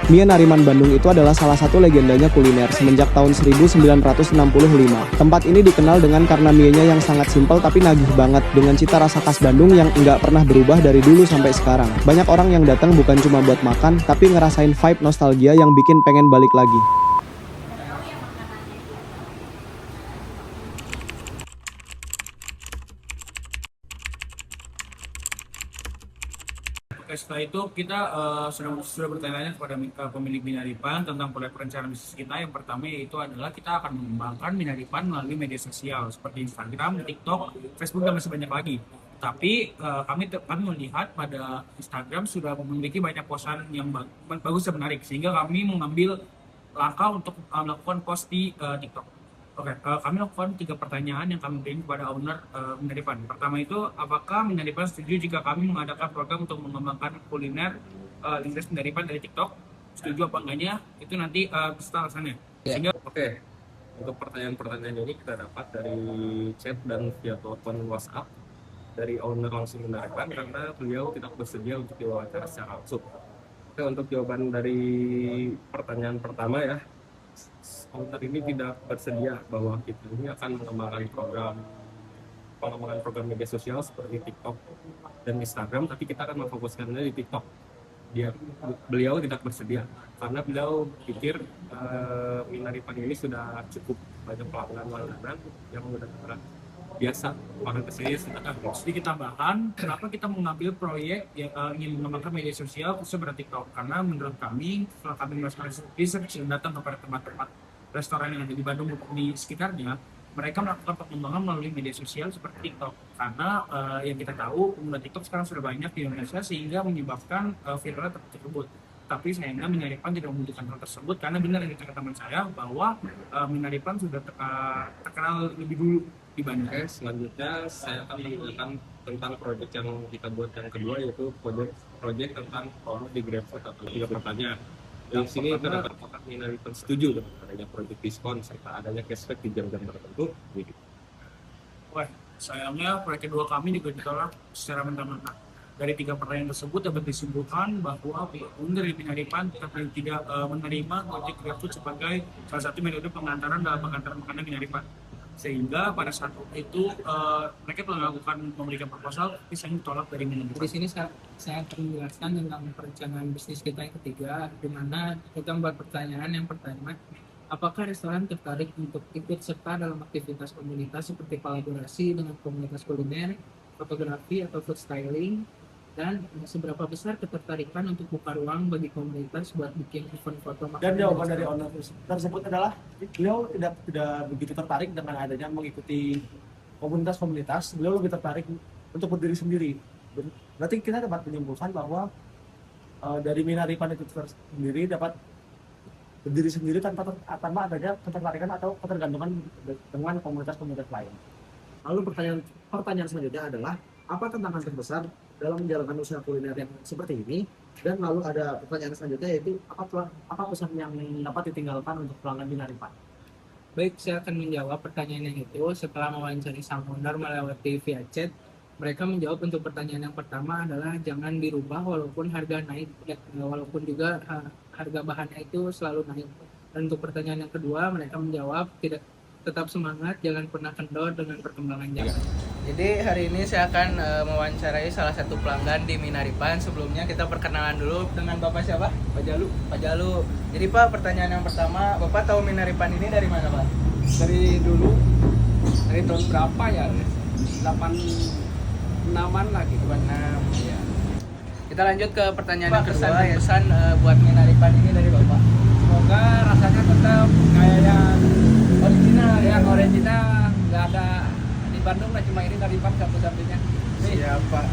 Mie Nariman Bandung itu adalah salah satu legendanya kuliner semenjak tahun 1965. Tempat ini dikenal dengan karena mie-nya yang sangat simpel tapi nagih banget dengan cita rasa khas Bandung yang nggak pernah berubah dari dulu sampai sekarang. Banyak orang yang datang bukan cuma buat makan, tapi ngerasain vibe nostalgia yang bikin pengen balik lagi. Oke, setelah itu kita sudah bertanya kepada pemilik Minaripan tentang proyek perencanaan bisnis kita. Yang pertama yaitu adalah kita akan mengembangkan Minaripan melalui media sosial seperti Instagram, TikTok, Facebook, dan masih banyak lagi. Tapi kami melihat pada Instagram sudah memiliki banyak posan yang bagus dan menarik, sehingga kami mengambil langkah untuk melakukan post di TikTok. Oke, kami lakukan 3 pertanyaan yang kami berikan kepada owner Minaripan. Pertama itu, apakah Minaripan setuju jika kami mengadakan program untuk mengembangkan kuliner lintas Minaripan dari TikTok? Setuju apa enggaknya? Itu nanti beserta alasannya. Sehingga Oke, untuk pertanyaan-pertanyaan ini kita dapat dari chat dan via telepon WhatsApp dari owner langsung Minaripan karena beliau tidak bersedia untuk diwawancara secara langsung. Oke, untuk jawaban dari pertanyaan pertama ya, owner ini tidak bersedia bahwa kita ini akan mengembangkan program media sosial seperti TikTok dan Instagram, tapi kita akan memfokuskannya di TikTok. Beliau tidak bersedia karena beliau pikir Minaripan ini sudah cukup banyak pelanggan langganan yang sudah biasa orang kesini sedangkan sedikit tambahan, kenapa kita mengambil proyek yang ingin mengembangkan media sosial khususnya pada TikTok? Karena menurut kami, setelah kami melakukan research dan datang kepada tempat-tempat restoran yang ada di Bandung maupun di sekitarnya, mereka melakukan pengembangan melalui media sosial seperti TikTok. Karena yang kita tahu, pengguna TikTok sekarang sudah banyak di Indonesia sehingga menyebabkan viralnya tersebut. Tapi sayangnya Minaripan tidak membutuhkan hal tersebut karena benar yang dikatakan teman saya bahwa Minaripan sudah terkenal lebih dulu di Bandung. Oke, selanjutnya saya akan menjelaskan tentang proyek yang kita buat yang kedua, yaitu proyek tentang promo di GrabFood atau 3 pertanyaan. Di sini terdapat apakah Minaripan setuju dengan adanya proyek diskon serta adanya cashback di jam-jam tertentu? Gitu. Wah, sayangnya proyek kedua kami juga ditolak secara mentah-mentah. Dari 3 pertanyaan tersebut dapat disimpulkan bahwa pihak dari Minaripan tidak menerima Gojek GrabFood sebagai salah satu metode pengantaran dalam pengantaran makanan Minaripan. Sehingga pada saat itu mereka telah melakukan memberikan proposal, tapi saya ditolak dari Minaripan. Di sini saya akan menjelaskan tentang perencanaan bisnis kita yang ketiga, di mana kita membuat pertanyaan yang pertama, apakah restoran tertarik untuk ikut serta dalam aktivitas komunitas seperti kolaborasi dengan komunitas kuliner, fotografi atau food styling, dan seberapa besar ketertarikan untuk buka ruang bagi komunitas buat bikin event foto makanan. Dan jawaban dari owner tersebut adalah beliau tidak begitu tertarik dengan adanya mengikuti komunitas. Beliau lebih tertarik untuk berdiri sendiri. Berarti kita dapat menyimpulkan bahwa dari Minaripan itu sendiri dapat berdiri sendiri tanpa adanya ketertarikan atau ketergantungan dengan komunitas-komunitas lain. Lalu pertanyaan selanjutnya adalah, apa tantangan terbesar dalam menjalankan usaha kuliner yang seperti ini? Dan lalu ada pertanyaan selanjutnya, yaitu apa pesan yang dapat ditinggalkan untuk pelanggan Minaripan? Baik, saya akan menjawab pertanyaan yang itu setelah mewawancari sang owner melewati via chat. Mereka menjawab untuk pertanyaan yang pertama adalah jangan dirubah walaupun harga naik, walaupun juga harga bahannya itu selalu naik. Dan untuk pertanyaan yang kedua, mereka menjawab tetap semangat, jangan pernah kendor dengan perkembangan zaman. Jadi hari ini saya akan mewawancarai salah satu pelanggan di Minaripan. Sebelumnya kita perkenalan dulu dengan Bapak siapa? Pak Jalu. Pak Jalu. Jadi Pak, pertanyaan yang pertama, Bapak tahu Minaripan ini dari mana Pak? Dari dulu, dari tahun berapa ya? 86-an lah gitu. 86, ya. Kita lanjut ke pertanyaan yang kedua, pesan buat Minaripan ini dari Bapak. Semoga rasanya tetap kayak yang original, nggak ada di Bandung lah, cuma ini Minaripan satu-satunya. Siap Pak.